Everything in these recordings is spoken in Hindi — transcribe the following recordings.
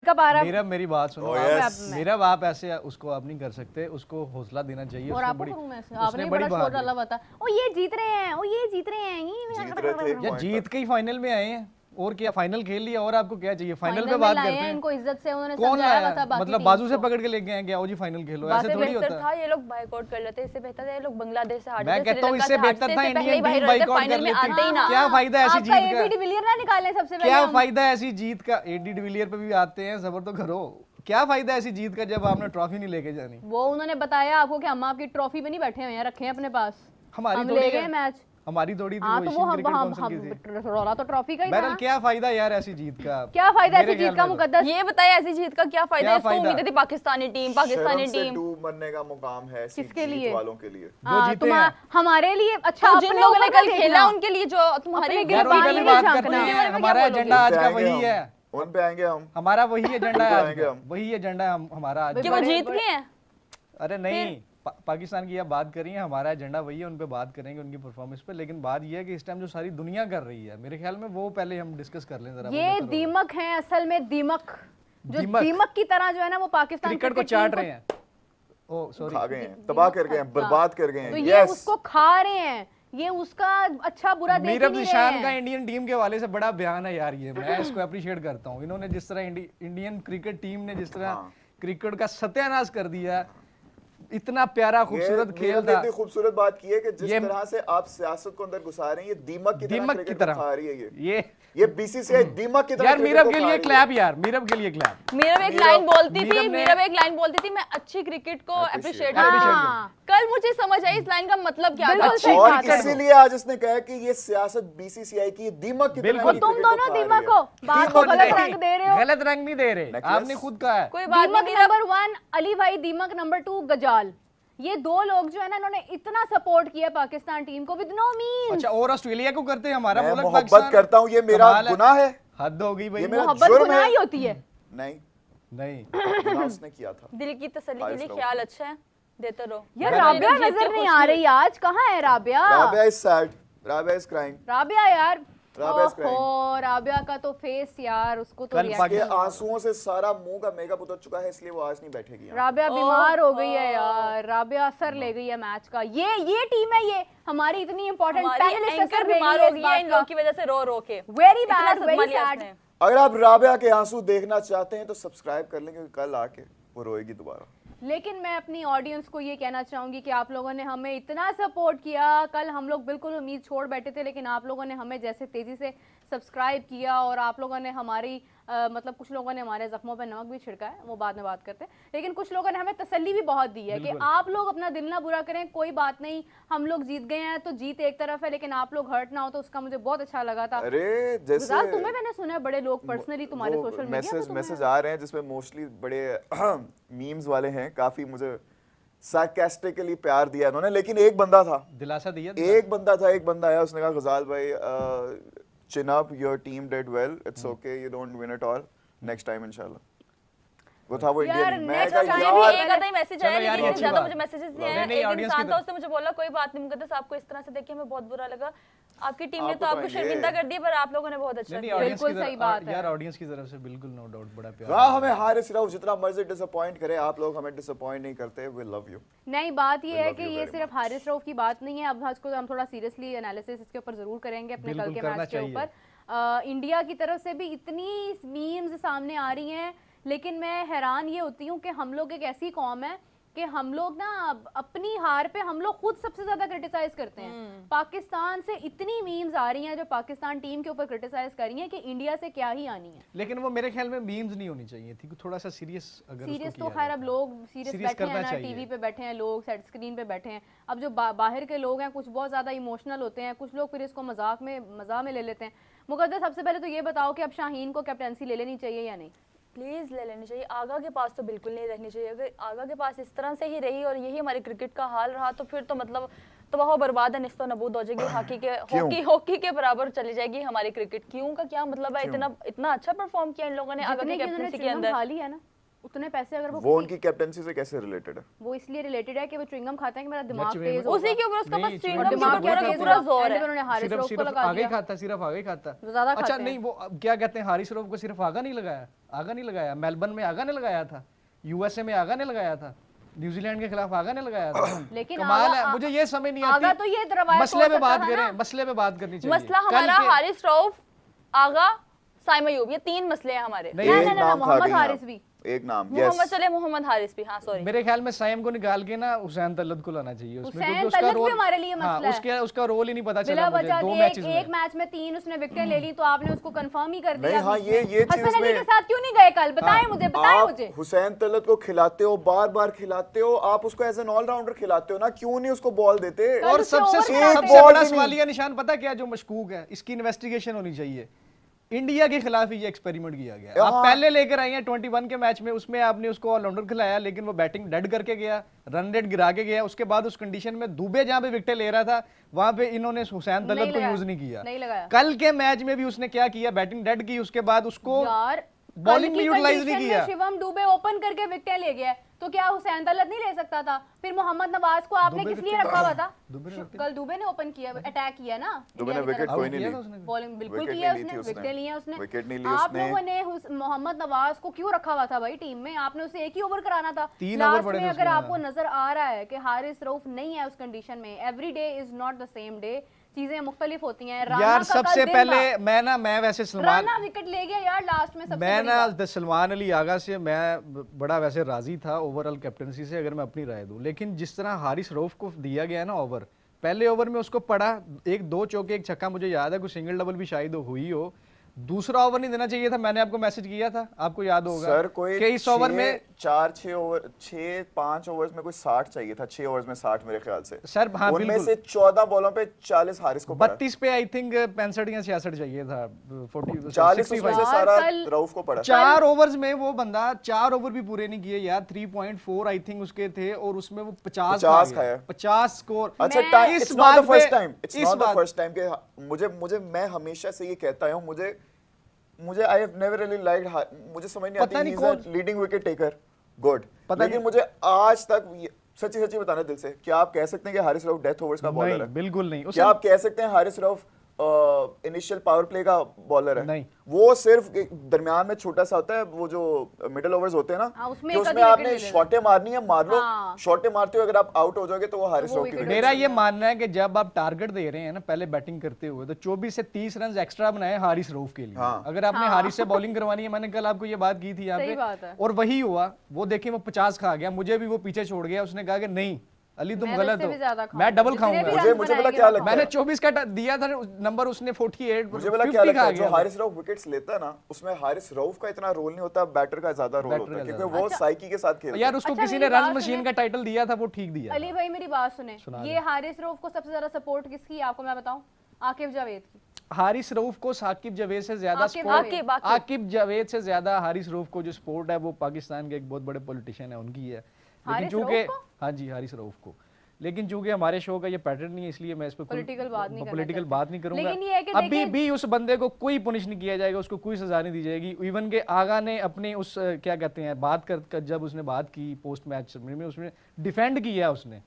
का पारा। मेरी बात सुनो, मेरा आप ऐसे उसको आप नहीं कर सकते, उसको हौसला देना चाहिए। और आपको करूं मैं ऐसे? आपने बड़ा शोर डाला हुआ था, ओ ये जीत रहे हैं, ओ ये जीत रहे हैं, ये जीत के ही फाइनल में आए हैं और क्या फाइनल खेल लिया, और आपको क्या चाहिए? फाइनल पे बात करते हैं। इनको इज्जत से उन्होंने कौन समझाया था, बाकी मतलब बाजू से पकड़ के लेके आए क्या? ओ जी फाइनल खेलो, ऐसे थोड़ी होता है। ये लोग बायकॉट कर लेते, इससे बेहतर है ये लोग बांग्लादेश से हारते। मैं कहता हूं इससे बेहतर था इंडियन टीम बायकॉट कर लेती। क्या फायदा ऐसी जीत का? एबी डिविलियर ना निकाले सबसे पहले। क्या फायदा ऐसी जीत का? एडी डिविलियर पे भी आते हैं, सब्र तो करो। क्या फायदा ऐसी जीत का जब आपने ट्रॉफी नहीं लेके जानी? वो उन्होंने बताया आपको कि हम आपकी ट्रॉफी पे नहीं बैठे हुए हैं, रखे हैं अपने पास। हमारी थोड़ी है मैच, हमारी थोड़ी थी। तो वो रोला तो ट्रॉफी का ही था। क्या फायदा यार ऐसी जीत का? क्या फायदा ऐसी जीत का? मुकद्दस ये बताइए ऐसी जीत का क्या फायदा? इसको उम्मीद थी पाकिस्तानी टीम डूब मरने का मुकाम है किसके लिए? वालों के लिए जो जीते हैं। हमारे लिए। अच्छा, जिन लोगों ने कल खेला उनके लिए, जो तुम्हारे हमारा एजेंडा आज का वही है, उन पे आएंगे हम। हमारा वही एजेंडा है, वही एजेंडा है हमारा आज। कि वो जीत गए हैं? अरे नहीं, पाकिस्तान की आप बात करिए, हमारा एजेंडा वही है, उन पे बात करेंगे उनकी परफॉर्मेंस पे। लेकिन बात ये है कि इस टाइम जो सारी दुनिया कर रही है, मेरे ख्याल में वो पहले हम डिस्कस कर लें जरा। ये दीमक है असल में, दीमक जो दीमक की तरह जो है ना वो पाकिस्तान क्रिकेट को चाट रहे हैं। ओ सॉरी, खा गए हैं, तबाह कर गए हैं, बर्बाद कर गए हैं। तो ये उसको खा रहे हैं, ये उसका अच्छा बुरा देख मीरब निशान का इंडियन टीम के हवाले से बड़ा बयान है यार, ये मैं इसको अप्रिशिएट करता हूँ। इन्होंने जिस तरह इंडियन क्रिकेट टीम ने जिस तरह क्रिकेट का सत्यानाश कर दिया, इतना प्यारा खूबसूरत खेल था। इतनी खूबसूरत बात की है कि जिस तरह से आप सियासत को अंदर घुसा रहे हैं, ये दीमक की तरह खा रही है। ये बीसीसीआई दीमक की तरह। यार मीरब के लिए क्लैप, यार मीरब के लिए क्लैप। मीरब एक लाइन बोलती थी, मैं अच्छी क्रिकेट को अप्रिशिएट कल मुझे समझ आई इस लाइन का मतलब क्या था। और इसीलिए आज इसने कहा कि ये सियासत बीसीसीआई की दीमक की तरह। तुम दोनों दीमक हो, बात को गलत रंग दे रहे हो। गलत रंग नहीं दे रहे, आपने खुद कहा है। कोई बात नहीं। नंबर 1 अली भाई, दीमक नंबर 2 गजाल। ये दो लोग जो है ना, इन्होंने इतना सपोर्ट किया पाकिस्तान टीम को विद नो मींस। अच्छा, और ऑस्ट्रेलिया को करते हैं, हमारा मुल्क मोहब्बत करता हूं, ये मेरा गुनाह है। हद हो गई भाई, मोहब्बत गुनाह ही होती है। नहीं गुनाह उसने किया था। दिल की तसल्ली के लिए ख्याल अच्छा है, देते रहो। यार राबिया नजर नहीं आ रही आज, कहाँ है Rabia? Rabia is sad, Rabia is crying. Rabia यार, राबिया का तो फेस यार, उसको तो आंसुओं से सारा मुंह का मेकअप उतर चुका है, इसलिए वो आज नहीं बैठेगी। राबिया बीमार हो गई है यार, राबिया असर ले गई है मैच का। ये टीम है, ये हमारी इतनी इंपॉर्टेंट एंकर बीमार हो गई है इन लोगों की वजह से, रो रो के। Very bad, very sad. अगर आप राबिया के आंसू देखना चाहते हैं तो सब्सक्राइब कर लें, क्योंकि कल आके वो रोएगी दोबारा। लेकिन मैं अपनी ऑडियंस को ये कहना चाहूंगी कि आप लोगों ने हमें इतना सपोर्ट किया। कल हम लोग बिल्कुल उम्मीद छोड़ बैठे थे, लेकिन आप लोगों ने हमें जैसे तेजी से सब्सक्राइब किया और आप लोगों ने हमारी मतलब कुछ लोगों ने हमारे जख्मों पर नमक भी छिड़का है, वो बाद में बात करते हैं। लेकिन कुछ लोगों ने हमें तसल्ली भी बहुत दी है कि आप लोग अपना दिल ना बुरा करें, कोई बात नहीं, हम लोग जीत गए हैं तो जीत एक तरफ है, लेकिन आप लोग हर्ट ना हो, तो उसका मुझे बहुत अच्छा लगा था। अरे जैसे तुम्हें मैंने सुना है बड़े लोग पर्सनली तुम्हारे सोशल मीडिया मैसेज आ रहे हैं जिसमें मोस्टली बड़े मीम्स वाले हैं, काफी मुझे सार्कास्टिकली प्यार दिया इन्होंने। लेकिन एक बंदा था, दिलासा दिया, एक बंदा आया, उसने कहा गजाल भाई chin up, your team did well, it's okay, you don't win it all, next time इंशाल्लाह। वो था वो इंडियन। मैं कहा यार एक आधा ही मैसेज आया, लेकिन इतने ज्यादा मुझे मैसेजेस दिए हैं। एक इंसान था, उसने मुझे बोला कोई बात नहीं मुकद्दस, आपको इस तरह से देख के हमें बहुत बुरा लगा, आपकी टीम ने तो आपको शर्मिंदा कर दिया, पर आप लोगों ने बहुत अच्छा किया। बिल्कुल सही बात है यार, ऑडियंस की तरफ से बिल्कुल नो डाउट, बड़ा प्यार। वाह, हमें हारिस राउफ जितना मर्जी डिसअपॉइंट करे, आप लोग हमें डिसअपॉइंट नहीं करते, वी लव यू। नहीं, बात ये है कि ये सिर्फ हारिस राउफ की बात नहीं है। अब आज को हम थोड़ा सीरियसली एनालिसिस इसके ऊपर जरूर करेंगे अपने कल के मैच के ऊपर। इंडिया की तरफ से भी इतनी मीम्स सामने आ रही हैं, लेकिन मैं हैरान ये होती हूँ कि हम लोग एक ऐसी कौम है कि हम लोग ना अपनी हार पे हम लोग खुद सबसे ज्यादा क्रिटिसाइज करते हैं। पाकिस्तान से इतनी मीम्स आ रही हैं जो पाकिस्तान टीम के ऊपर क्रिटिसाइज कर रही हैं कि इंडिया से क्या ही आनी है। लेकिन वो मेरे ख्याल में मीम्स नहीं होनी चाहिए थी, थोड़ा सा सीरियस। अगर सीरियस तो खैर अब लोग सीरियस बैठे हैं ना, टीवी पे बैठे हैं लोग, सेट स्क्रीन पे बैठे हैं। अब जो बाहर के लोग हैं कुछ बहुत ज्यादा इमोशनल होते हैं, कुछ लोग फिर इसको मजाक में ले लेते हैं। मुकद्दस, सबसे पहले तो ये बताओ कि अब शाहीन को कैप्टनसी ले लेनी चाहिए या नहीं? प्लीज़ ले लेनी चाहिए। आगा के पास तो बिल्कुल नहीं रहनी चाहिए। अगर आगा के पास इस तरह से ही रही और यही हमारी क्रिकेट का हाल रहा तो फिर तो मतलब तबाह बर्बाद है, निस्तो नबूद हो जाएगी, हॉकी के बराबर चली जाएगी हमारी क्रिकेट। क्यों का क्या मतलब है? इतना अच्छा परफॉर्म किया इन लोगों ने आगा की कैप्टनसी के अंदर। खाली है ना, उतने पैसे अगर वो उनकी कैप्टनसी से कैसे रिलेटेड है? वो इसलिए रिलेटेड है कि वो च्युइंगम खाते हैं कि मेरा दिमाग तेज उसी के ऊपर उसका बस च्युइंगम दिमाग पूरा जोर है। उन्होंने हारिस रऊफ को लगा आगे दिया। खाता, सिर्फ आगे खाता। ज्यादा खाते अच्छा हैं। नहीं, वो क्या कहते हैं, हारिस रऊफ को सिर्फ आगा नहीं लगाया, आगा नहीं लगाया, मेलबर्न में आगा ने लगाया था, यूएसए में आगा ने लगाया था, न्यूजीलैंड के खिलाफ आगा ने लगाया था। लेकिन कमाल है, मुझे ये समझ नहीं आगा आती। तो ये रवायत मसले पे बात करें, मसले पे बात करनी चाहिए। मसला हमारा हारिस रऊफ, आगा, साइम अयूब, ये 3 मसले हैं हमारे। नहीं, मोहम्मद हारिस भी एक नाम, मोहम्मद चले मोहम्मद हारिस भी, हाँ सॉरी। मेरे ख्याल में साइम को निकाल के ना हुसैन तलत को लाना चाहिए उसमें, क्योंकि उसका तलत भी रोल हमारे लिए मसला है। उसका रोल ही नहीं पता बिला चला मुझे वजह 2 के मैचेस में। एक मैच में 3 उसने विकेट ले ली तो आपने उसको कंफर्म ही कर दिया। नहीं, हाँ, ये चीज हसन अली में- के साथ क्यों नहीं गए कल? बताएं मुझे, बताएं मुझे। हुसैन तलत को खिलाते हो, बार बार खिलाते हो, आप उसको एज एन ऑलराउंडर खिलाते हो ना, क्यों नहीं उसको बॉल देते? और उससे सबसे over सबसे कराते बड़ा हैं। सवालिया निशान पता क्या जो मशकूक है, इसकी इन्वेस्टिगेशन होनी चाहिए। इंडिया के खिलाफ ही ये एक्सपेरिमेंट किया गया। आप पहले लेकर आए हैं 21 के मैच में, उसमें आपने उसको ऑलराउंडर खिलाया, लेकिन वो बैटिंग डेड करके गया, रन रेट गिरा के गया। उसके बाद उस कंडीशन में दुबे जहां पे विकेट ले रहा था वहां पे इन्होंने हुसैन तलत को यूज नहीं किया। नहीं लगाया। कल के मैच में भी उसने क्या किया, बैटिंग डेड की, उसके बाद उसको यार बॉलिंग में यूटिलाइज नहीं किया। शिवम दुबे ओपन करके विकेट ले गया, तो क्या हुसैन तलत नहीं ले सकता था? फिर मोहम्मद नवाज को आपने किस लिए रखा हुआ था? कल दुबे ने ओपन किया, अटैक किया ना। दुबे ने विकेट कोई नहीं ली, बॉलिंग बिल्कुल विकेट किया नहीं ली उसने, थी उसने। विकेट लिया उसने। विकेट नहीं ली आप उसने। लोगों ने मोहम्मद नवाज को क्यों रखा हुआ था भाई टीम में? आपने उसे एक ही ओवर कराना था। 3 ओवर लास्ट पड़े में थे अगर उसमें। आपको नजर आ रहा है कि हारिस रऊफ नहीं है उस कंडीशन में, every day is not the same day, चीजें मुख्तलिफ होती हैं। राना यार का कल सबसे दिन पहले था। मैं वैसे सलमान, राना विकेट ले गया यार लास्ट में, सबसे मैं बड़ी ना बात। सलमान अली आगा से मैं बड़ा वैसे राजी था ओवरऑल कैप्टनसी से, अगर मैं अपनी राय दूं। लेकिन जिस तरह हारिस रऊफ को दिया गया ना ओवर, पहले ओवर में उसको पड़ा 1-2 चौके 1 छक्का, मुझे याद है कुछ सिंगल डबल भी शायद हुई हो। दूसरा ओवर नहीं देना चाहिए था, मैंने आपको मैसेज किया था, आपको याद होगा सर कोई कि इस ओवर में 4-6 ओवर 6-5 ओवर्स में कोई 60 चाहिए था, 6 ओवर्स में 60 मेरे ख्याल से। सर हाँ उनमें बिल्कुल से 14 बॉलों पे 40 हारिस को पड़ा। 32 पे आई थिंक 65 या 66 चाहिए था, 40 उसमें से सारा कल- रऊफ को पड़ा। 4 ओवर्स में वो बंदा 4 ओवर भी पूरे नहीं किए यार, 3.4 आई थिंक उसके थे, और उसमें वो 50 खाया। 50 स्कोर। अच्छा मैं- टाइम, इस इट्स नॉट द बात फर्स्ट पे- टाइम, इट्स इस नॉट द बात- फर्स्ट टाइम के मैं हमेशा से ये कहता हूं, मुझे I have never really liked, मुझे समझ नहीं पता आती नहीं he is a leading wicket taker, good, पता लेकिन मुझे आज तक सच्ची सच्ची बताना दिल से, क्या आप कह सकते हैं कि हारिस रऊफ डेथ ओवर्स का बॉलर नहीं है? बिल्कुल नहीं। क्या आप कह सकते हैं Haris Rauf initial power play का बॉलर है? नहीं। वो सिर्फ एक दरमियान में छोटा सा होता है, वो जो मिडिल ओवर्स होते हैं ना, हाँ, उसमें कि एक उसमें आधी आपने विकेट ले लेना। शॉटें मारनी है, मार लो, हाँ। शॉटें मारते हुए अगर आप आउट हो जाओगे तो वो हारिस वो रऊफ की विकेट विकेट। मेरा ये मानना है कि जब आप टारगेट दे रहे हैं ना पहले बैटिंग करते हुए, तो 24 से 30 रन एक्स्ट्रा बनाए हारिस रऊफ के लिए। हाँ। अगर आपने हारिस से बॉलिंग करवानी है, मैंने कल आपको ये बात की थी यहाँ सही बात पे, है। और वही हुआ। वो देखिए वो 50 खा गया, मुझे भी वो पीछे छोड़ गया, उसने कहा कि नहीं अली तुम मैं गलत इससे भी ज्यादा हो, खाऊंगा। मैं डबल जितने भी खाऊंगा। रन मुझे पता बनाएंगे क्या वो लगता मैंने है? 24 का दिया था नंबर, उसने 48 मुझे बोला 50 क्या लगता खा है, जो गया। हारिस रऊफ विकेट्स लेता है ना, उसमें हारिस रऊफ का इतना रोल नहीं होता, बैटर का ज्यादा रोल बैटर होता है, का क्योंकि ज्यादा। वो साइकी के साथ खेलता यार है। उसको अच्छा, किसी ने मेरी रन बात मशीन सुने। का टाइटल दिया था, वो ठीक दिया। अली भाई मेरी बात सुने, सुना ये हारिस रऊफ को सबसे ज्यादा सपोर्ट किसकी है आपको मैं बताऊं? आकिब जावेद की। हारिस रऊफ को साकिब जावेद से ज्यादा आकिब सपोर्ट, जावेद। आकिब जावेद से ज्यादा हारिस रऊफ को जो सपोर्ट है वो पाकिस्तान के एक बहुत बड़े पॉलिटिशियन है उनकी है। लेकिन हारिस चूंकि रऊफ को? हाँ जी हारिस रऊफ को, लेकिन चूंकि हमारे शो का ये पैटर्न नहीं है, इसलिए मैं इस पर Political बात नहीं करना पॉलिटिकल चाहते। बात नहीं करूंगा। लेकिन ये है कि अभी देखिए- भी उस बंदे को कोई पुनिश नहीं किया जाएगा, उसको कोई सजा नहीं दी जाएगी। इवन के आगा ने अपने उस क्या कहते हैं बात कर जब उसने बात की पोस्ट मैच में, उसने डिफेंड किया उसने।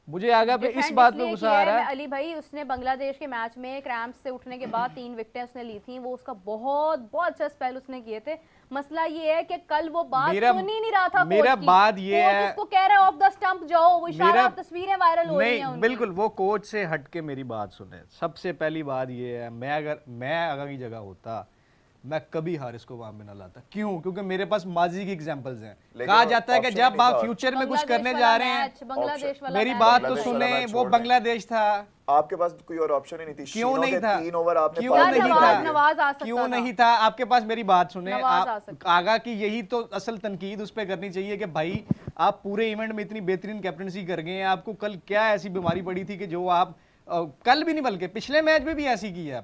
मुझे आगा पे इस डिफेंड बात पे इसलिए गुस्सा किया आ है, रहा है। अली भाई उसने बांग्लादेश के मैच में क्रैम्प्स से उठने के बाद 3 विकेटें उसने ली थी, वो उसका बहुत अच्छा स्पेल उसने किए थे। मसला ये है कि कल वो बात सुन ही नहीं रहा था। मेरा कोच की। बात ये कोच है, उसको कह रहा है ऑफ द स्टंप जाओ, वो इशारा मेरा- तस्वीरें वायरल हो रही हैं नहीं उनकी। बिल्कुल, वो कोच से हट के मेरी बात सुने। सबसे पहली बात ये है, मैं आगा की जगह होता, मैं कभी हारिस को वहां में ना लाता। क्यों? क्योंकि मेरे पास माजी की एग्जांपल्स हैं। कहा जाता है कि option जब नहीं आप था। फ्यूचर में कुछ बांग्लादेश करने वाला जा रहे हैं, मैच, बांग्लादेश वाला मेरी मैच। बात तो बांग्लादेश वाला सुने, मैच वो छोड़ दें। बांग्लादेश था। आपके पास कोई और ऑप्शन ही नहीं थी। क्यों शीनो नहीं के था? 3 ओवर आपने क्यों पार नहीं कर था? दिए। नवाज आ सकता क्यों था। नहीं था? आपके पास मेरी बात सुने, नवाज आ आप सकता। आगा की यही तो असल तनकीद उस पर करनी चाहिए कि भाई आप पूरे इवेंट में इतनी बेहतरीन कैप्टनसी कर गए हैं, आपको कल क्या ऐसी बीमारी पड़ी थी कि जो आप कल भी नहीं बल्कि पिछले मैच में भी ऐसी की है।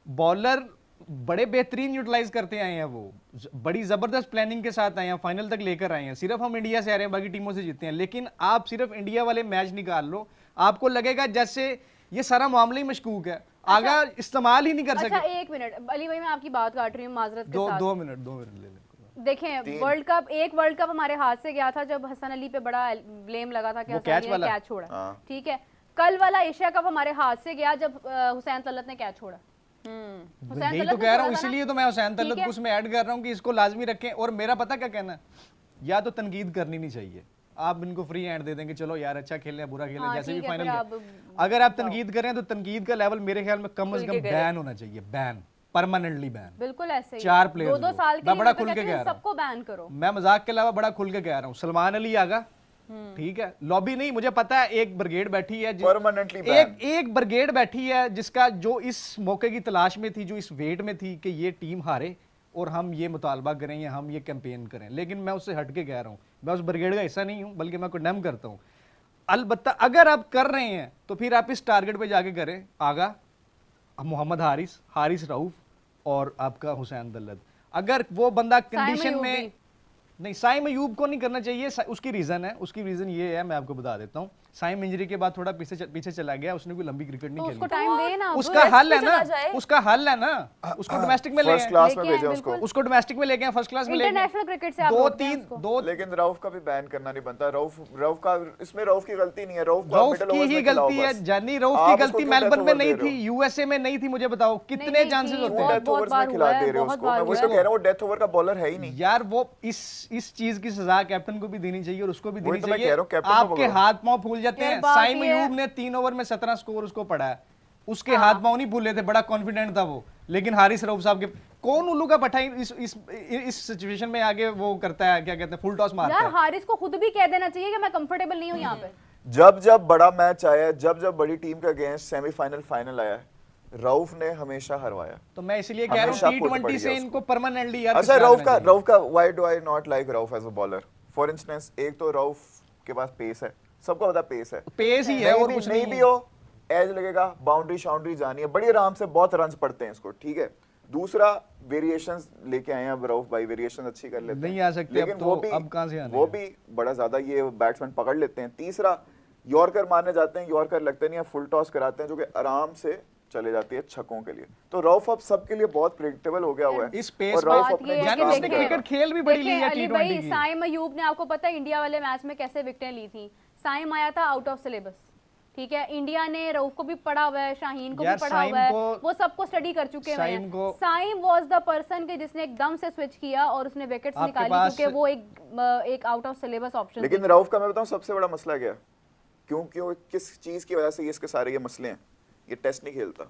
बॉलर बड़े बेहतरीन यूटिलाइज करते आए हैं, वो बड़ी जबरदस्त प्लानिंग के साथ आए हैं, फाइनल तक लेकर आए हैं। सिर्फ हम इंडिया से आ रहे हैं, बाकी टीमों से जीते हैं, लेकिन आप सिर्फ इंडिया वाले मैच निकाल लो, आपको लगेगा जैसे ये सारा मामला ही मशकूक है। आगा इस्तेमाल ही नहीं कर अच्छा सके। 1 मिनट अली भाई, मैं आपकी बात काट रही हूँ माजरत के साथ। 2 मिनट ले लें। देखें वर्ल्ड कप हमारे हाथ से गया था जब हसन अली पे बड़ा ब्लेम लगा था कि हसन अली ने कैच छोड़ा, ठीक है। कल वाला एशिया कप हमारे हाथ से गया जब हुसैन तलत ने कैच छोड़ा। यही तो कह रहा हूँ, इसीलिए तो मैं हुसैन तलत को उसमें ऐड कर रहा हूँ कि इसको लाजमी रखें। और मेरा पता क्या कहना, या तो तनकीद करनी नहीं चाहिए, आप इनको फ्री हैंड दे देंगे, चलो यार अच्छा खेल रहे बुरा खेल रहे, जैसे भी फाइनल। अगर आप तनकीद करें तो तनकीद का लेवल मेरे ख्याल में कम से कम बैन होना चाहिए, बैन, परमानेंटली बैन। बिल्कुल ऐसे ही 4 प्लेयर्स 2 साल के लिए बड़ा खुल के कह रहा हूं, सबको बैन करो। मैं मजाक के अलावा बड़ा खुल के कह रहा हूं। सलमान अली आगा, ठीक है, लॉबी नहीं, मुझे पता है एक ब्रिगेड बैठी है, परमानेंटली एक ब्रिगेड बैठी है जिसका जो इस मौके की तलाश में थी, जो इस वेट में थी कि ये टीम हारे और हम ये मुतालबा करें या हम ये कैंपेन करें। लेकिन मैं उससे हट के कह रहा हूं, मैं उस ब्रिगेड का हिस्सा नहीं हूं, बल्कि मैं कंडेम करता हूं। अलबत्ता अगर आप कर रहे हैं तो फिर आप इस टारगेट पे जाके करें, आगा मोहम्मद हारिस रऊफ और आपका हुसैन तलत। अगर वो बंदा कंडीशन में नहीं, साइम अयूब को नहीं करना चाहिए, उसकी रीजन है, उसकी रीजन ये है, मैं आपको बता देता हूं। साइम इंजरी के बाद थोड़ा पीछे चला गया, उसने कोई लंबी क्रिकेट नहीं खेली, उसको टाइम दे ना, उसका हल है ना, उसका हल है ना, उसको डोमेस्टिक में फर्स्ट क्लास में भेजें उसको, उसको डोमेस्टिक में लेके आए, फर्स्ट क्लास में लेके इंटरनेशनल क्रिकेट से आप दो। लेकिन रऊफ का भी बैन करना नहीं बनता। रऊफ का इसमें रऊफ की गलती नहीं है, रऊफ की ही गलती है। जानी रऊफ की गलती मेलबर्न में नहीं थी, यूएसए में नहीं थी। मुझे बताओ कितने चांसेस होते हैं डेथ ओवर्स में खिला दे रहे हो उसको। मैं वही तो कह रहा हूं, वो डेथ ओवर का बॉलर है ही नहीं यार। वो इस चीज की सजा कैप्टन को भी देनी चाहिए और उसको भी देनी तो चाहिए। आपके हाथ पांव फूल जाते हैं। साइम अयूब ने 3 ओवर में 17 स्कोर उसको पड़ा है, उसके हाथ पांव नहीं फूले थे, बड़ा कॉन्फिडेंट था वो। लेकिन हारिस रऊफ साहब के कौन उल्लू का पठाई इस सिचुएशन में आगे वो करता है, क्या कहते हैं, फुल टॉस मारता है। यार हारिस को खुद भी कह देना चाहिए कि मैं कंफर्टेबल नहीं हूं यहाँ पे। जब बड़ा मैच आया, जब बड़ी टीम के अगेंस्ट सेमीफाइनल फाइनल आया, रऊफ ने हमेशा हरवाया। तो मैं इसलिए कह रहा हूं T20 से इनको परमानेंटली यार। अच्छा, रऊफ का why do I not like Rauf as a bowler? For instance, एक तो रऊफ के पास पेस है, सबको पता पेस है, पेस ही है और कुछ नहीं भी हो, एज लगेगा, बाउंड्री शाउंड्री जानी है, बड़ी आराम से बहुत रन्स पड़ते हैं इसको, ठीक है। दूसरा, वेरिएशंस लेके आए हैं रऊफ भाई, वेरिएशन अच्छी कर लेते हैं, नहीं आ सकते लेकिन अब कहां से आने, वो भी बड़ा ज्यादा ये बैट्समैन पकड़ लेते हैं। तीसरा, यॉर्कर मारने जाते हैं, यॉर्कर लगते नहीं है, फुल टॉस कराते हैं जो कि आराम से चले जाती है छक्कों के लिए। तो रऊफ अब सबके लिए बहुत प्रेडिक्टेबल हो गया हुआ है। इस पेस में क्रिकेट खेल भी बड़ी ली है T20 की। साइम अयूब ने, आपको पता है इंडिया वाले मैच में कैसे विकेटें ली थी? साइम आया था आउट ऑफ सिलेबस, ठीक है। इंडिया ने रऊफ को भी पढ़ा हुआ है, शाहीन को भी पढ़ा हुआ है, वो सबको स्टडी कर चुके हैं। साइम वाज द पर्सन के जिसने एकदम से स्विच किया और उसने विकेट्स निकाली, क्योंकि वो एक आउट ऑफ सिलेबस ऑप्शन। लेकिन रऊफ का मैं बताऊं सबसे बड़ा मसला क्या, क्यों किस चीज की वजह से ये इसके सारे ये मसले हैं? ये टेस्ट नहीं खेलता,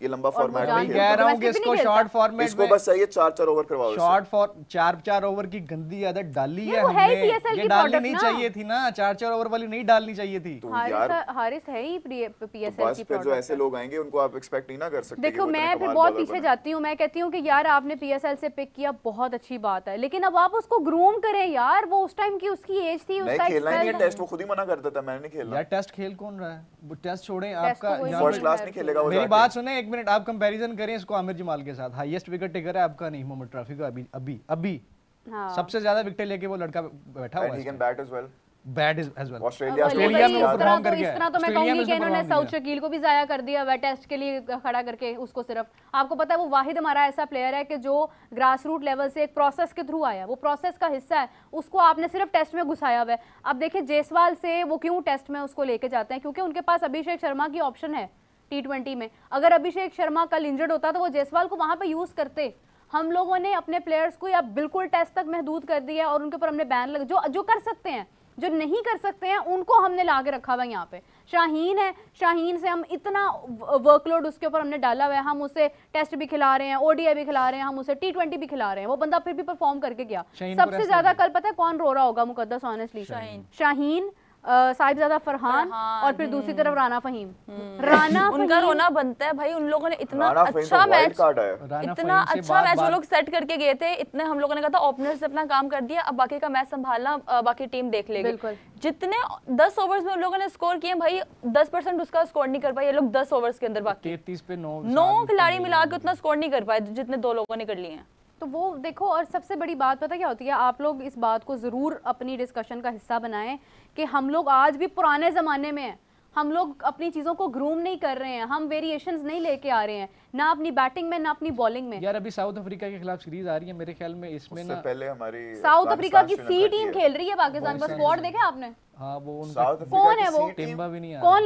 ये लंबा फॉर्मेट नहीं खेलता। कह रहा हूं कि इसको शॉर्ट फॉर्मेट, इसको बस चाहिए 4-4 ओवर करवाओ। शॉर्ट फॉर 4-4 ओवर की गंदी आदत डाली है हमने, ये डालनी नहीं चाहिए थी ना, 4-4 ओवर वाली नहीं डालनी चाहिए थी। तो यार हारिस है ही पीएसएल की, फिर जो ऐसे लोग आएंगे उनको आप एक्सपेक्ट नहीं ना कर सकते। देखो मैं फिर बहुत पीछे जाती हूँ, मैं कहती हूँ कि यार आपने पीएसएल से पिक किया, बहुत अच्छी बात है, लेकिन अब आप उसको ग्रूम करें यार। वो उस टाइम की उसकी एज थी, उसका खेलना ही नहीं टेस्ट, वो खुद ही मना करता था, मैंने नहीं खेलना। यार टेस्ट खेल कौन रहा है? वो टेस्ट छोड़ें, आपका फर्स्ट क्लास नहीं खेलेगा। मेरी बात सुने एक मिनट, आप कंपैरिजन करें इसको आमिर जमाल के साथ। हाईएस्ट विकेट टेकर है आपका नहीं, मोहम्मद ट्रॉफी का अभी सबसे ज्यादा विकेट लेके वो लड़का बैठा हुआ है। He can bat as well, bat as well. Australia में परफॉर्म करके, इस तरह तो मैं कहूंगी कि इन्होंने साउथ शकील को भी जाया कर दिया हुआ टेस्ट के लिए खड़ा करके उसको। सिर्फ आपको पता है वो वाहिद हमारा ऐसा प्लेयर है कि जो ग्रास रूट लेवल से एक प्रोसेस के थ्रू आया, वो प्रोसेस का हिस्सा है, उसको आपने सिर्फ टेस्ट में घुसाया हुआ है। अब देखिए जायसवाल से वो क्यों टेस्ट में उसको लेके जाते हैं, क्योंकि उनके पास अभिषेक शर्मा की ऑप्शन है T20 में। अगर अभिषेक शर्मा कल इंजर्ड होता तो वो जायसवाल को वहां पे यूज करते। हम लोगों ने अपने प्लेयर्स को या बिल्कुल टेस्ट तक महदूद कर दिया और उनके ऊपर हमने बैन लगा। जो कर सकते हैं, जो नहीं कर सकते हैं, उनको हमने ला के रखा हुआ है यहाँ पे। शाहीन है, शाहीन से हम इतना वर्कलोड उसके ऊपर हमने डाला हुआ है, हम उसे टेस्ट भी खिला रहे हैं, ओडीआई भी खिला रहे हैं, हम उसे T20 भी खिला रहे हैं, वो बंदा फिर भी परफॉर्म करके गया। सबसे ज्यादा कल पता है कौन रो रहा होगा मुकद्दस? ऑनेस्टली शाहीन, साहिबजादा फरहान और फिर दूसरी तरफ राना फहीम। राना उनका रोना बनता है भाई, उन लोगों ने इतना अच्छा मैच वो लोग सेट करके गए थे, इतने हम लोगों ने कहा था ओपनर से अपना काम कर दिया, अब बाकी का मैच संभालना बाकी टीम देख लेगी। जितने 10 ओवर्स में उन लोगों ने स्कोर किए भाई, 10% उसका स्कोर नहीं कर पाए ये लोग 10 ओवर्स के अंदर। बाकी 33 पे 9 खिलाड़ी मिला के उतना स्कोर नहीं कर पाए जितने 2 लोगों ने कर लिए हैं। तो वो देखो, और सबसे बड़ी बात पता क्या होती है, आप लोग इस बात को ज़रूर अपनी डिस्कशन का हिस्सा बनाएं कि हम लोग आज भी पुराने ज़माने में हैं। हम लोग अपनी चीजों को ग्रूम नहीं कर रहे हैं, हम वेरिएशंस नहीं लेके आ रहे हैं, ना अपनी बैटिंग में ना अपनी बॉलिंग में। यार अभी साउथ अफ्रीका के खिलाफ सीरीज आ रही है, मेरे ख्याल में इसमें ना पहले हमारी साउथ अफ्रीका की सी टीम खेल रही है पाकिस्तान का, स्क्वाड देखा आपने? हाँ वो कौन है वो? टिम्बा भी नहीं आ कौन